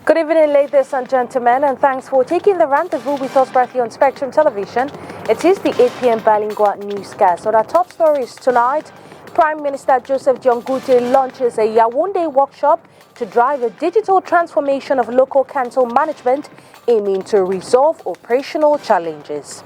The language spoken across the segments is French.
Good evening, ladies and gentlemen, and thanks for taking the rendezvous with us right here on Spectrum Television. It is the 8 p.m. bilingual newscast. On our top stories tonight, Prime Minister Joseph Dion-Ngute launches a Yaoundé workshop to drive a digital transformation of local council management, aiming to resolve operational challenges.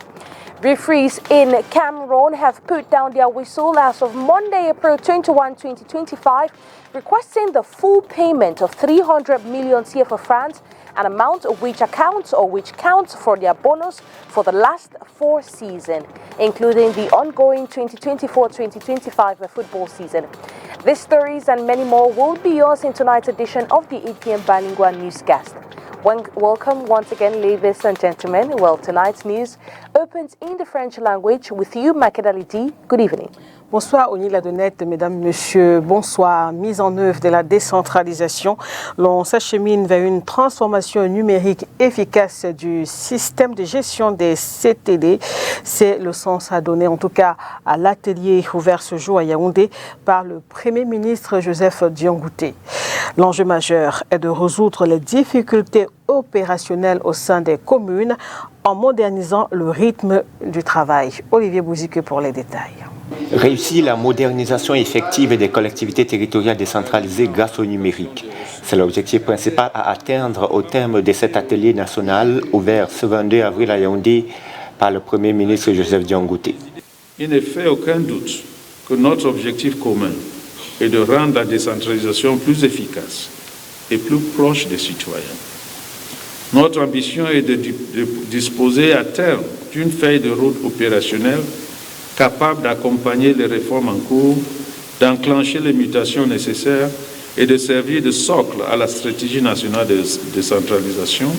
Referees in Cameroon have put down their whistle as of Monday, April 21, 2025, requesting the full payment of 300 million CFA francs, an amount which counts for their bonus for the last 4 seasons, including the ongoing 2024-2025 football season. These stories and many more will be yours in tonight's edition of the 8 p.m. bilingual newscast. Welcome once again, ladies and gentlemen. Well, tonight's news opens in the French language with you, Makeda Lidi. Good evening. Bonsoir, Oni Ladonnette, mesdames, messieurs, bonsoir. Mise en œuvre de la décentralisation, l'on s'achemine vers une transformation numérique efficace du système de gestion des CTD. C'est le sens à donner, en tout cas, à l'atelier ouvert ce jour à Yaoundé par le Premier ministre Joseph Dion-Ngute. L'enjeu majeur est de résoudre les difficultés opérationnelles au sein des communes en modernisant le rythme du travail. Olivier Bouzique pour les détails. Réussir la modernisation effective des collectivités territoriales décentralisées grâce au numérique. C'est l'objectif principal à atteindre au terme de cet atelier national ouvert ce 22 avril à Yaoundé par le Premier ministre Joseph Dion-Ngute. Il ne fait aucun doute que notre objectif commun est de rendre la décentralisation plus efficace et plus proche des citoyens. Notre ambition est de disposer à terme d'une feuille de route opérationnelle capable d'accompagner les réformes en cours, d'enclencher les mutations nécessaires et de servir de socle à la stratégie nationale de décentralisation,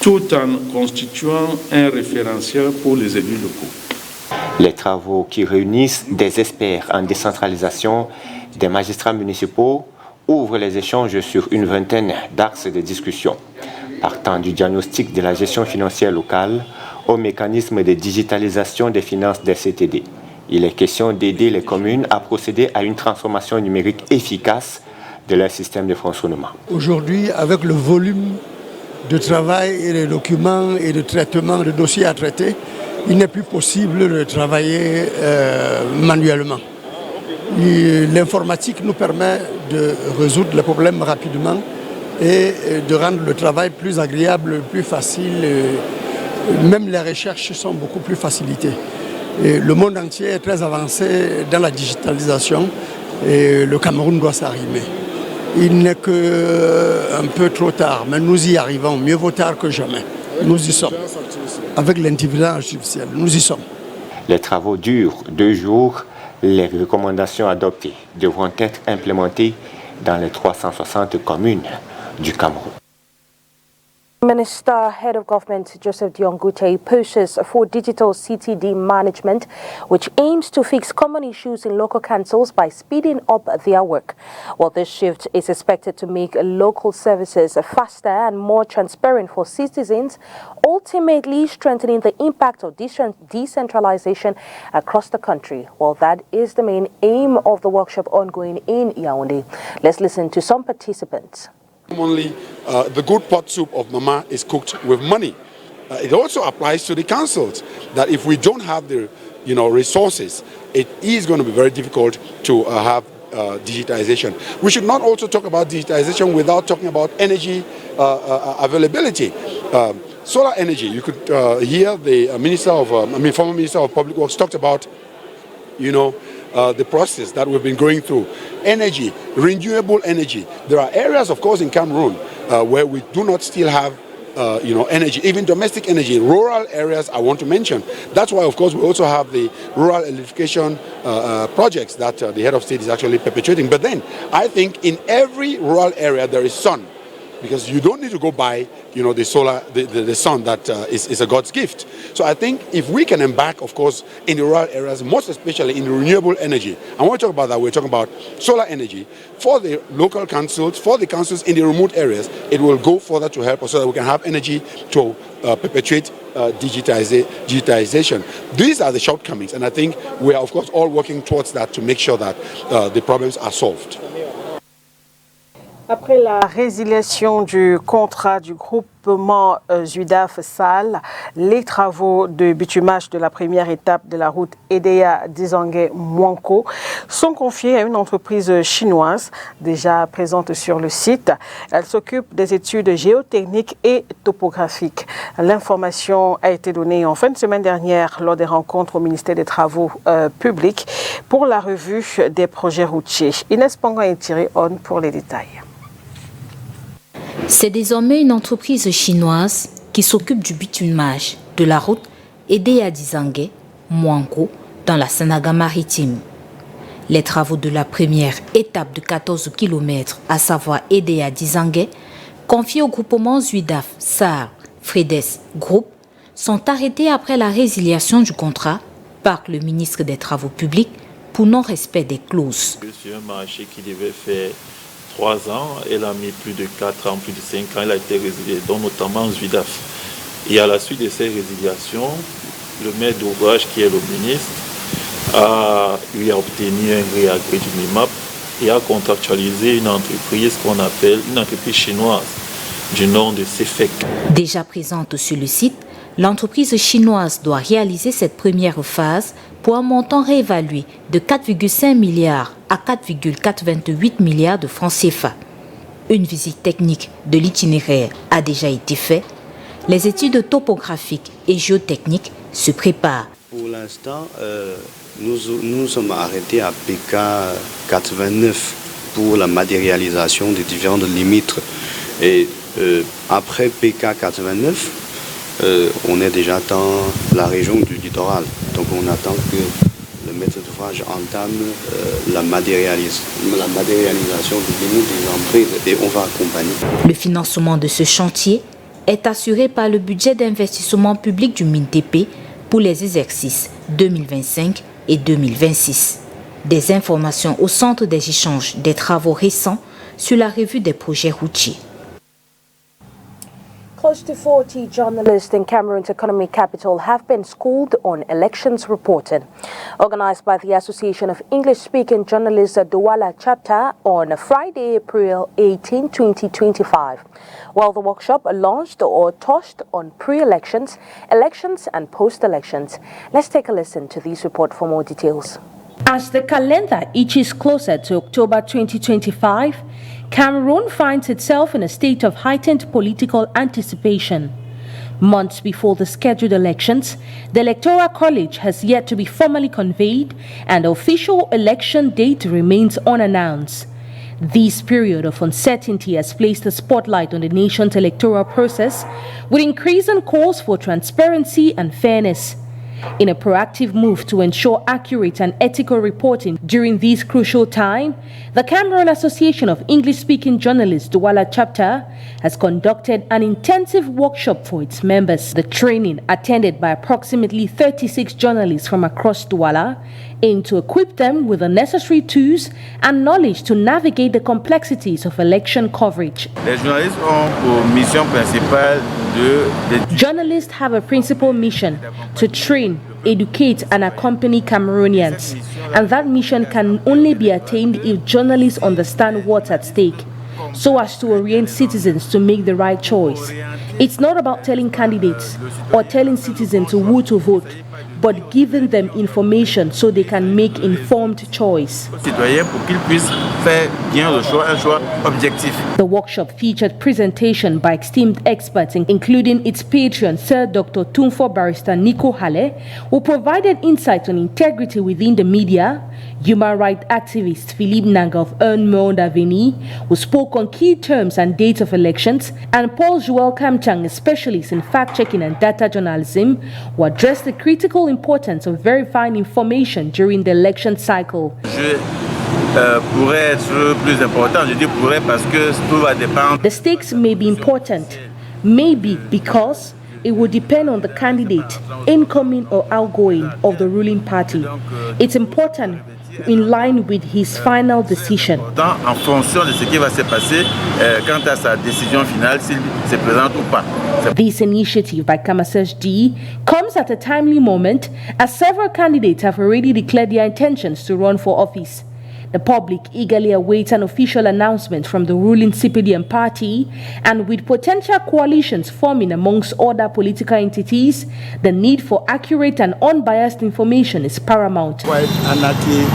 tout en constituant un référentiel pour les élus locaux. Les travaux qui réunissent des experts en décentralisation, des magistrats municipaux, ouvrent les échanges sur une vingtaine d'axes de discussion, partant du diagnostic de la gestion financière locale au mécanisme de digitalisation des finances des CTD. Il est question d'aider les communes à procéder à une transformation numérique efficace de leur système de fonctionnement. Aujourd'hui, avec le volume de travail et de documents et de traitement de dossiers à traiter, il n'est plus possible de travailler manuellement. L'informatique nous permet de résoudre les problèmes rapidement et de rendre le travail plus agréable, plus facile. Même les recherches sont beaucoup plus facilitées. Et le monde entier est très avancé dans la digitalisation et le Cameroun doit s'arrimer. Il n'est qu'un peu trop tard, mais nous y arrivons. Mieux vaut tard que jamais. Nous y sommes. Avec l'intelligence artificielle, nous y sommes. Les travaux durent 2 jours. Les recommandations adoptées devront être implémentées dans les 360 communes du Cameroun. Minister, Head of Government Joseph Dion-Ngute pushes for digital CTD management, which aims to fix common issues in local councils by speeding up their work. Well, this shift is expected to make local services faster and more transparent for citizens, ultimately strengthening the impact of decentralization across the country. Well, that is the main aim of the workshop ongoing in Yaoundé. Let's listen to some participants. Commonly, the good pot soup of Mama is cooked with money. It also applies to the councils, that if we don't have the resources, it is going to be very difficult to have digitization. We should not also talk about digitization without talking about energy availability. Solar energy, you could hear the former Minister of Public Works talked about, the process that we've been going through. Energy, renewable energy. There are areas, of course, in Cameroon where we do not still have energy, even domestic energy. Rural areas I want to mention. That's why, of course, we also have the rural electrification projects that the head of state is actually perpetuating. But then, I think in every rural area there is sun, because you don't need to go buy, the solar, the sun that is a God's gift. So I think if we can embark, of course, in the rural areas, most especially in the renewable energy, and when we talk about that, we're talking about solar energy for the local councils, for the councils in the remote areas, it will go further to help us so that we can have energy to perpetuate digitization. These are the shortcomings, and I think we are, of course, all working towards that to make sure that the problems are solved. Après la résiliation du contrat du groupement Zuidaf Sal, les travaux de bitumage de la première étape de la route Edea-Dizangué-Mouanko sont confiés à une entreprise chinoise déjà présente sur le site. Elle s'occupe des études géotechniques et topographiques. L'information a été donnée en fin de semaine dernière lors des rencontres au ministère des Travaux publics pour la revue des projets routiers. Inès Pangan est tirée on pour les détails. C'est désormais une entreprise chinoise qui s'occupe du bitumage de la route Edea-Dizangué, Mouanko, dans la Sanaga maritime. Les travaux de la première étape de 14 km, à savoir Edea-Dizangué, confiés au groupement Zuidaf Sar Fredes Group, sont arrêtés après la résiliation du contrat par le ministre des Travaux publics pour non-respect des clauses. C'est un marché qui devait faire 3 ans, elle a mis plus de 4 ans, plus de 5 ans, elle a été résiliée, dont notamment Zuidaf. Et à la suite de ces résiliations, le maître d'ouvrage, qui est le ministre, a obtenu un gré à gré du MIMAP et a contractualisé une entreprise qu'on appelle une entreprise chinoise du nom de CEFEC. Déjà présente sur le site, l'entreprise chinoise doit réaliser cette première phase pour un montant réévalué de 4,5 milliards à 4,428 milliards de francs CFA. Une visite technique de l'itinéraire a déjà été faite. Les études topographiques et géotechniques se préparent. Pour l'instant, nous sommes arrêtés à PK 89 pour la matérialisation des différentes limites. Et après PK 89, on est déjà dans la région du littoral. Donc on attend que le maître d'ouvrage entame la matérialisation des limites des emprises et on va accompagner. Le financement de ce chantier est assuré par le budget d'investissement public du MINTP pour les exercices 2025 et 2026. Des informations au centre des échanges des travaux récents sur la revue des projets routiers. Close to 40 journalists in Cameroon's economic capital have been schooled on elections reporting. Organized by the Association of English-Speaking Journalists at Douala chapter on Friday, April 18, 2025. While the workshop launched or touched on pre-elections, elections and post-elections. Let's take a listen to this report for more details. As the calendar inches closer to October 2025, Cameroon finds itself in a state of heightened political anticipation. Months before the scheduled elections, the Electoral College has yet to be formally convened and the official election date remains unannounced. This period of uncertainty has placed a spotlight on the nation's electoral process, with increasing calls for transparency and fairness. In a proactive move to ensure accurate and ethical reporting during this crucial time, the Cameroon Association of English-Speaking Journalists Douala chapter has conducted an intensive workshop for its members. The training, attended by approximately 36 journalists from across Douala, aimed to equip them with the necessary tools and knowledge to navigate the complexities of election coverage. Les journalistes ont pour mission principale Journalists have a principal mission to train, educate and accompany Cameroonians, and that mission can only be attained if journalists understand what's at stake, so as to orient citizens to make the right choice. It's not about telling candidates or telling citizens who to vote, but giving them information so they can make informed choice. The workshop featured presentation by esteemed experts, including its patron, Sir Dr. Tumfo Barrister Nico Hale, who provided insight on integrity within the media, human rights activist Philippe Nanga of Un Monde Avenir, who spoke on key terms and dates of elections, and Paul Joel Kamchang, a specialist in fact-checking and data journalism, who addressed the critical importance of verifying information during the election cycle. The stakes may be important, maybe because it will depend on the candidate, incoming or outgoing, of the ruling party. It's important in line with his final decision. This initiative by Kamasesh D comes at a timely moment as several candidates have already declared their intentions to run for office. The public eagerly awaits an official announcement from the ruling CPDM party, and with potential coalitions forming amongst other political entities, the need for accurate and unbiased information is paramount. Quite anarchy,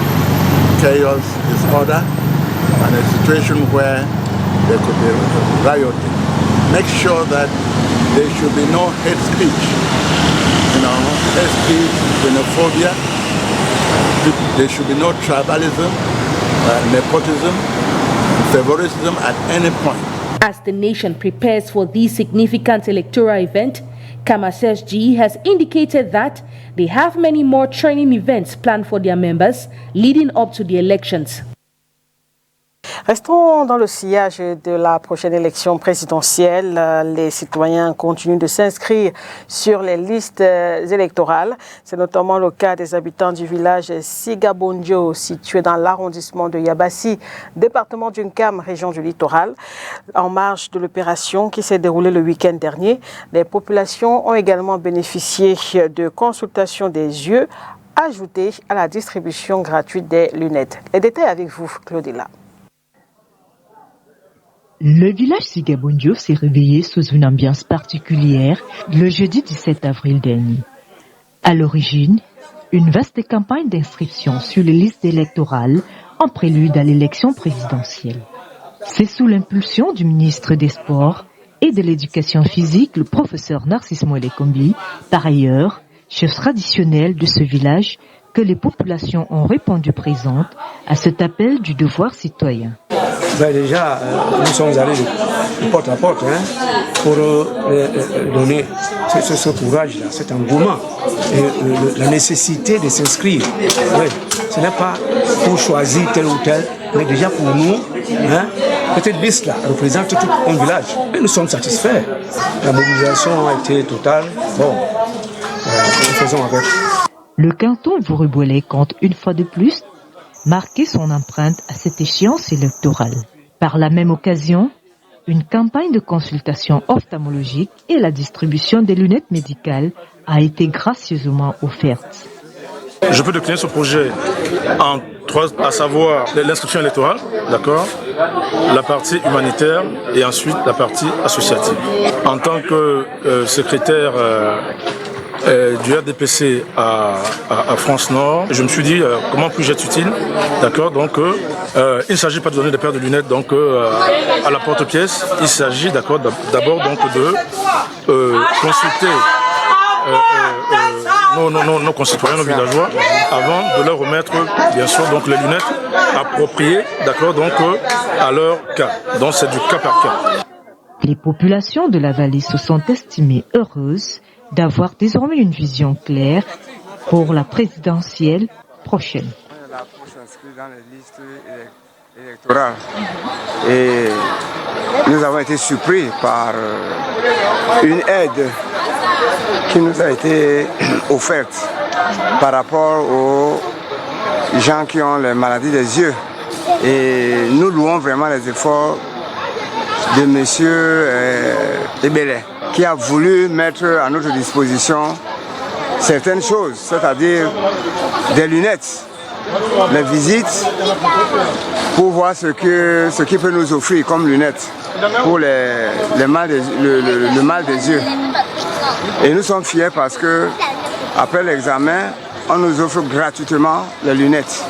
chaos, disorder, and a situation where there could be rioting. Make sure that there should be no hate speech, hate speech, xenophobia. There should be no tribalism, nepotism, favoritism at any point. As the nation prepares for this significant electoral event, KAMASSG has indicated that they have many more training events planned for their members leading up to the elections. Restons dans le sillage de la prochaine élection présidentielle. Les citoyens continuent de s'inscrire sur les listes électorales. C'est notamment le cas des habitants du village Sigabondio, situé dans l'arrondissement de Yabassi, département d'Unkam, région du littoral. En marge de l'opération qui s'est déroulée le week-end dernier, les populations ont également bénéficié de consultations des yeux, ajoutées à la distribution gratuite des lunettes. Les détails avec vous, Claudilla. Le village Sigabondio s'est réveillé sous une ambiance particulière le jeudi 17 avril dernier. À l'origine, une vaste campagne d'inscription sur les listes électorales en prélude à l'élection présidentielle. C'est sous l'impulsion du ministre des Sports et de l'Éducation physique, le professeur Narcisse Moelekombi, par ailleurs, chef traditionnel de ce village, que les populations ont répondu présentes à cet appel du devoir citoyen. Déjà, nous sommes allés de porte à porte pour donner ce courage-là, cet engouement et la nécessité de s'inscrire. Oui, ce n'est pas pour choisir tel ou tel, mais déjà pour nous, cette liste-là représente tout un village. Et nous sommes satisfaits. La mobilisation a été totale. Bon, nous faisons avec. Le canton Voroubouélé compte une fois de plus marquer son empreinte à cette échéance électorale. Par la même occasion, une campagne de consultation ophtalmologique et la distribution des lunettes médicales a été gracieusement offerte. Je peux décliner ce projet en trois, à savoir l'inscription électorale, d'accord, la partie humanitaire et ensuite la partie associative. En tant que secrétaire du RDPC à France Nord, je me suis dit comment puis-je être utile, d'accord, donc il ne s'agit pas de donner des paires de lunettes donc à la porte-pièce, il s'agit d'accord d'abord donc de consulter nos concitoyens, nos villageois, avant de leur remettre bien sûr donc les lunettes appropriées, d'accord, donc à leur cas, donc c'est du cas par cas. Les populations de la vallée se sont estimées heureuses d'avoir désormais une vision claire pour la présidentielle prochaine. On est là pour s'inscrire dans les listes électorales et nous avons été surpris par une aide qui nous a été offerte par rapport aux gens qui ont les maladies des yeux. Et nous louons vraiment les efforts de monsieur Ebele, qui a voulu mettre à notre disposition certaines choses, c'est-à-dire des lunettes, les visites, pour voir ce qu'il peut nous offrir comme lunettes pour le mal des yeux. Et nous sommes fiers parce que après l'examen, on nous offre gratuitement les lunettes.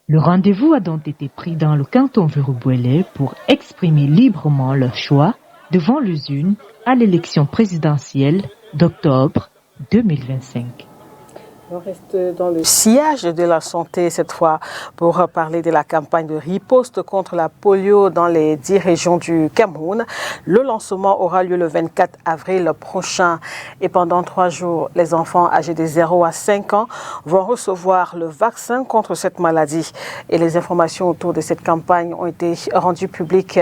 Le rendez-vous a donc été pris dans le canton Voroubouélé pour exprimer librement leur choix devant les urnes à l'élection présidentielle d'octobre 2025. On reste dans le sillage de la santé cette fois pour parler de la campagne de riposte contre la polio dans les 10 régions du Cameroun. Le lancement aura lieu le 24 avril prochain et pendant 3 jours, les enfants âgés de 0 à 5 ans vont recevoir le vaccin contre cette maladie. Et les informations autour de cette campagne ont été rendues publiques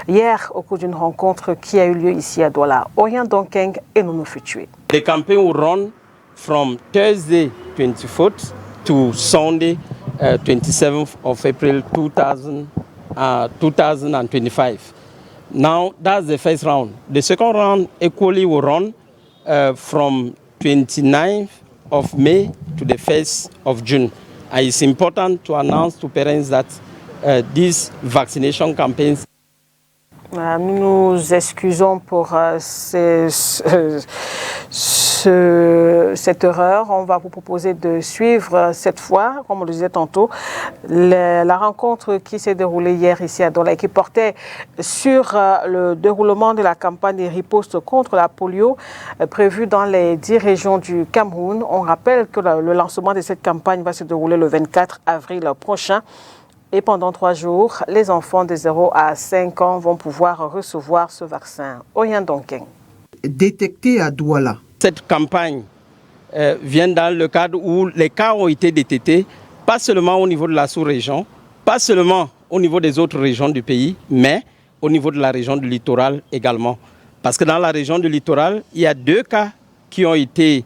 hier au cours d'une rencontre qui a eu lieu ici à Douala. Orient Donkeng et Nounou Futué. The campaign will run from Thursday 24th to Sunday 27th of April 2025. Now that's the first round. The second round equally will run from 29th of May to the 1st of June. It's important to announce to parents that these vaccination campaigns. Nous nous excusons pour cette erreur. On va vous proposer de suivre cette fois, comme on le disait tantôt, la rencontre qui s'est déroulée hier ici à Douala et qui portait sur le déroulement de la campagne de riposte contre la polio prévue dans les 10 régions du Cameroun. On rappelle que le lancement de cette campagne va se dérouler le 24 avril prochain. Et pendant 3 jours, les enfants de 0 à 5 ans vont pouvoir recevoir ce vaccin. Oyen Donken. Détecté à Douala. Cette campagne vient dans le cadre où les cas ont été détectés, pas seulement au niveau de la sous-région, pas seulement au niveau des autres régions du pays, mais au niveau de la région du littoral également. Parce que dans la région du littoral, il y a 2 cas qui ont été,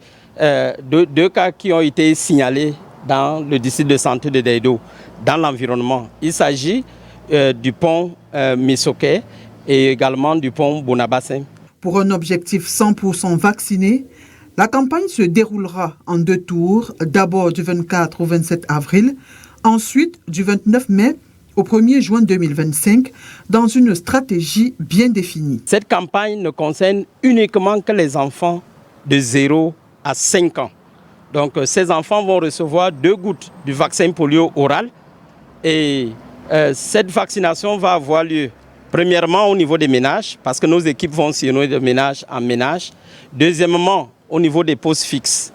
signalés dans le district de santé de Daido, dans l'environnement. Il s'agit du pont Misoké et également du pont Bonabassin. Pour un objectif 100% vacciné, la campagne se déroulera en 2 tours, d'abord du 24 au 27 avril, ensuite du 29 mai au 1er juin 2025, dans une stratégie bien définie. Cette campagne ne concerne uniquement que les enfants de 0 à 5 ans. Donc ces enfants vont recevoir 2 gouttes du vaccin polio oral et cette vaccination va avoir lieu premièrement au niveau des ménages, parce que nos équipes vont sillonner de ménage en ménage. Deuxièmement, au niveau des postes fixes,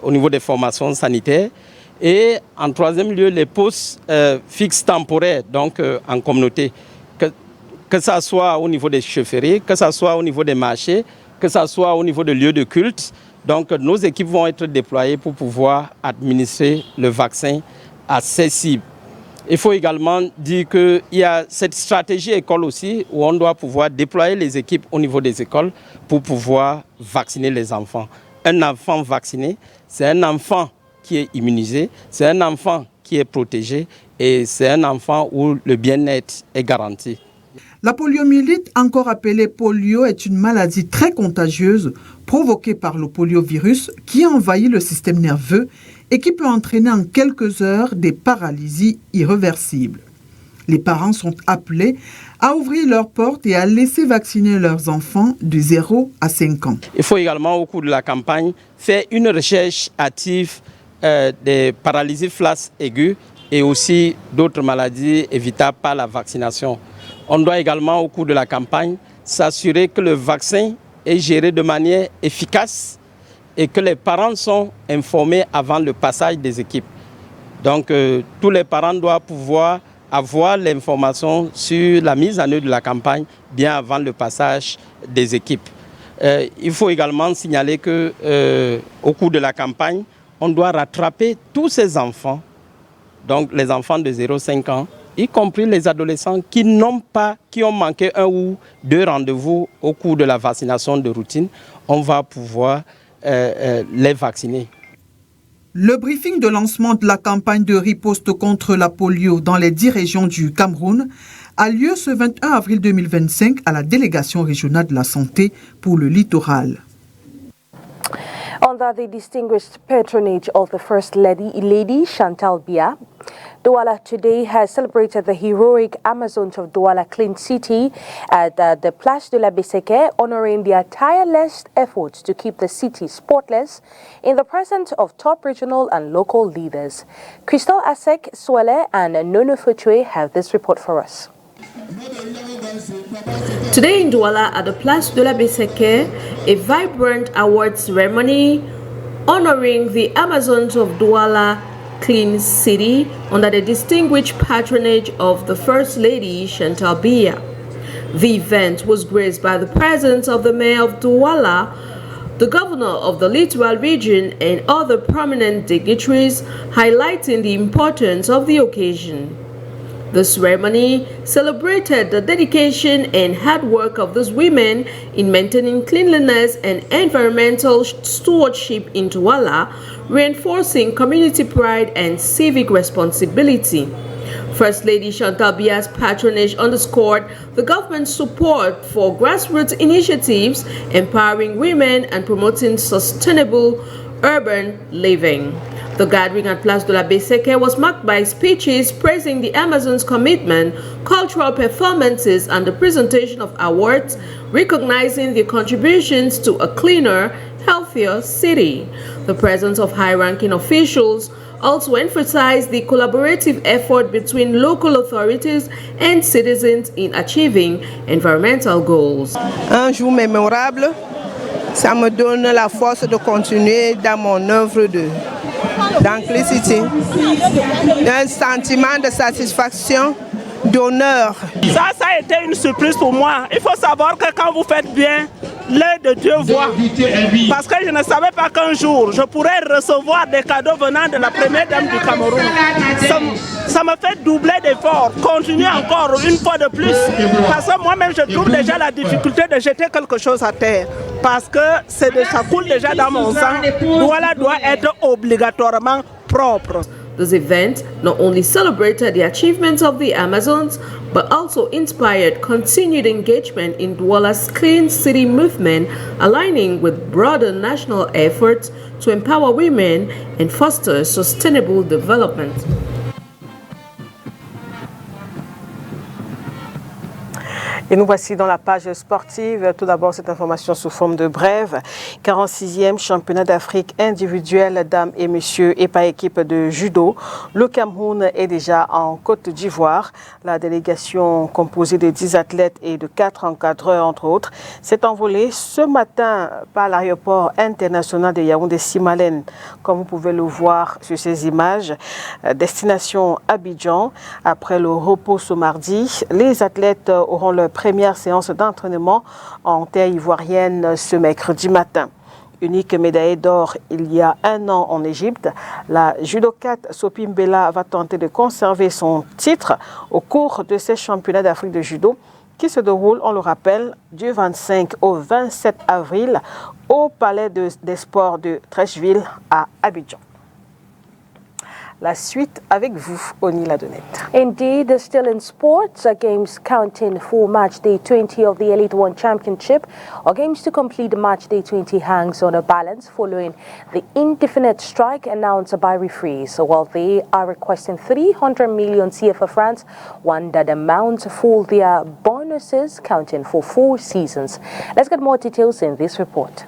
au niveau des formations sanitaires. Et en 3e lieu, les postes fixes temporaires, donc en communauté. Que ça soit au niveau des chefferies, que ça soit au niveau des marchés, que ça soit au niveau des lieux de culte. Donc nos équipes vont être déployées pour pouvoir administrer le vaccin à ces cibles. Il faut également dire qu'il y a cette stratégie école aussi où on doit pouvoir déployer les équipes au niveau des écoles pour pouvoir vacciner les enfants. Un enfant vacciné, c'est un enfant qui est immunisé, c'est un enfant qui est protégé et c'est un enfant où le bien-être est garanti. La poliomyélite, encore appelée polio, est une maladie très contagieuse provoquée par le poliovirus qui envahit le système nerveux et qui peut entraîner en quelques heures des paralysies irréversibles. Les parents sont appelés à ouvrir leurs portes et à laisser vacciner leurs enfants de 0 à 5 ans. Il faut également, au cours de la campagne, faire une recherche active des paralysies flash aiguës et aussi d'autres maladies évitables par la vaccination. On doit également, au cours de la campagne, s'assurer que le vaccin est géré de manière efficace et que les parents sont informés avant le passage des équipes. Donc, tous les parents doivent pouvoir avoir l'information sur la mise en œuvre de la campagne bien avant le passage des équipes. Il faut également signaler qu'au cours de la campagne, on doit rattraper tous ces enfants, donc les enfants de 0,5 ans, y compris les adolescents qui ont manqué 1 ou 2 rendez-vous au cours de la vaccination de routine. On va pouvoir les vacciner. Le briefing de lancement de la campagne de riposte contre la polio dans les 10 régions du Cameroun a lieu ce 21 avril 2025 à la délégation régionale de la santé pour le littoral. Under the distinguished patronage of the First Lady Chantal Biya, Douala today has celebrated the heroic Amazons of Douala Clean City at the Place de la Beseke, honoring their tireless efforts to keep the city spotless in the presence of top regional and local leaders. Christelle Asek Swele and Nono Fuchwe have this report for us. Today in Douala at the Place de la Beseke, a vibrant award ceremony honoring the Amazons of Douala Clean City under the distinguished patronage of the First Lady Chantal Biya. The event was graced by the presence of the Mayor of Douala, the Governor of the Littoral Region and other prominent dignitaries, highlighting the importance of the occasion. The ceremony celebrated the dedication and hard work of these women in maintaining cleanliness and environmental stewardship in Douala, reinforcing community pride and civic responsibility. First Lady Chantal Biya's patronage underscored the government's support for grassroots initiatives, empowering women and promoting sustainable urban living. The gathering at Place de la Beseke was marked by speeches praising the Amazons' commitment, cultural performances, and the presentation of awards recognizing their contributions to a cleaner, healthier city. The presence of high-ranking officials also emphasized the collaborative effort between local authorities and citizens in achieving environmental goals. Un jour mémorable, ça me donne la force de continuer dans mon œuvre d'anclicité, un sentiment de satisfaction, d'honneur. Ça a été une surprise pour moi. Il faut savoir que quand vous faites bien, l'œil de Dieu voit. Parce que je ne savais pas qu'un jour, je pourrais recevoir des cadeaux venant de la première dame du Cameroun. Ça me fait doubler d'efforts, continuer encore une fois de plus. Parce que moi-même, je trouve déjà la difficulté de jeter quelque chose à terre. Parce que ça coule déjà dans mon sang. Douala doit être obligatoirement propre. This event not only celebrated the achievements of the Amazons, but also inspired continued engagement in Douala's Clean City movement, aligning with broader national efforts to empower women and foster sustainable development. Et nous voici dans la page sportive. Tout d'abord, cette information sous forme de brève. 46e championnat d'Afrique individuel dames et messieurs et par équipe de judo. Le Cameroun est déjà en Côte d'Ivoire. La délégation composée de 10 athlètes et de 4 encadreurs, entre autres, s'est envolée ce matin par l'aéroport international de Yaoundé-Simalène, comme vous pouvez le voir sur ces images. Destination Abidjan. Après le repos ce mardi, les athlètes auront leur première séance d'entraînement en terre ivoirienne ce mercredi matin. Unique médaillée d'or il y a un an en Égypte, la judokate Sophie Mbella va tenter de conserver son titre au cours de ces championnats d'Afrique de judo qui se déroulent, on le rappelle, du 25 au 27 avril au Palais des Sports de Treichville à Abidjan. La suite avec vous, Oni Ladonnette. Indeed, still in sports, games counting for match day 20 of the Elite One Championship, or games to complete match day 20 hangs on a balance following the indefinite strike announced by referees. While they are requesting 300 million CFA francs, one that amounts for their bonuses counting for 4 seasons. Let's get more details in this report.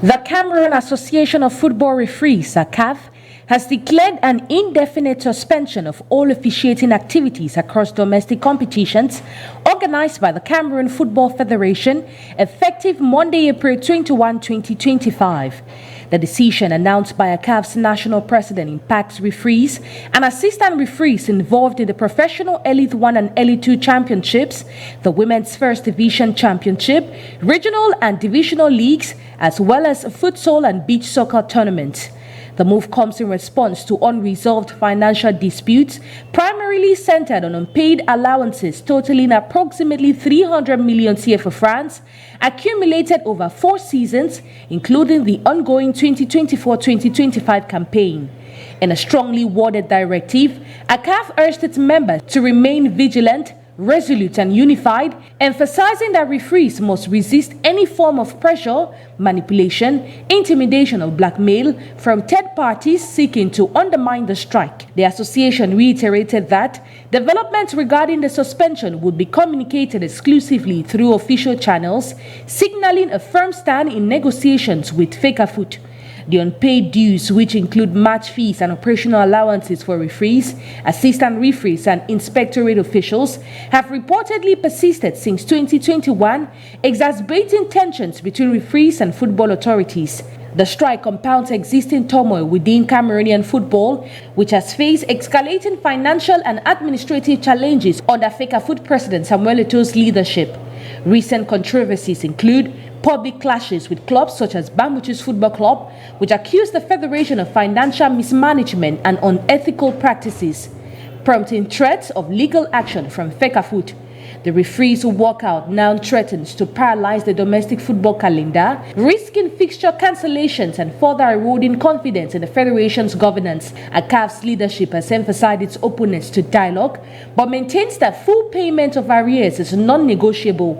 The Cameroon Association of Football Referees, CAF, has declared an indefinite suspension of all officiating activities across domestic competitions organized by the Cameroon Football Federation effective Monday, April 21, 2025. The decision, announced by CAF's national president, impacts referees and assistant referees involved in the professional Elite 1 and Elite 2 championships, the Women's First Division Championship, regional and divisional leagues, as well as futsal and beach soccer tournaments. The move comes in response to unresolved financial disputes, primarily centered on unpaid allowances totaling approximately 300 million CFA francs, accumulated over 4 seasons, including the ongoing 2024-2025 campaign. In a strongly worded directive, CAF urged its members to remain vigilant, resolute and unified, emphasizing that referees must resist any form of pressure, manipulation, intimidation or blackmail from third parties seeking to undermine the strike. The association reiterated that developments regarding the suspension would be communicated exclusively through official channels, signaling a firm stand in negotiations with FECAFOOT. The unpaid dues, which include match fees and operational allowances for referees, assistant referees and inspectorate officials, have reportedly persisted since 2021, exacerbating tensions between referees and football authorities. The strike compounds existing turmoil within Cameroonian football, which has faced escalating financial and administrative challenges under FECAFOOT President Samuel Eto'o's leadership. Recent controversies include public clashes with clubs such as Bambuchis Football Club, which accused the Federation of financial mismanagement and unethical practices, prompting threats of legal action from FECAFOOT. The referees who walk out now threatens to paralyze the domestic football calendar, risking fixture cancellations and further eroding confidence in the federation's governance. CAF's leadership has emphasized its openness to dialogue, but maintains that full payment of arrears is non-negotiable.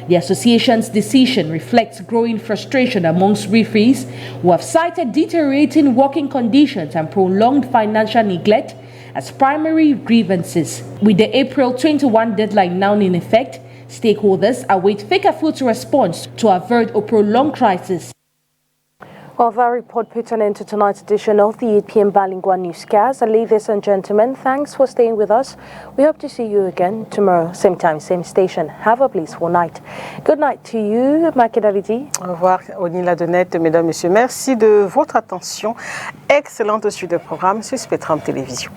The association's decision reflects growing frustration amongst referees who have cited deteriorating working conditions and prolonged financial neglect as primary grievances. With the April 21 deadline now in effect, stakeholders await FECAFOOT's response to avert a prolonged crisis. Well, that report puts an end to tonight's edition of the 8 p.m. Balingua Newscast. Ladies and gentlemen, thanks for staying with us. We hope to see you again tomorrow, same time, same station. Have a blissful night. Good night to you, Makedalidi. Au revoir, Onila Denette, mesdames, messieurs. Merci de votre attention. Excellente suite de programme sur Spectrum Télévision.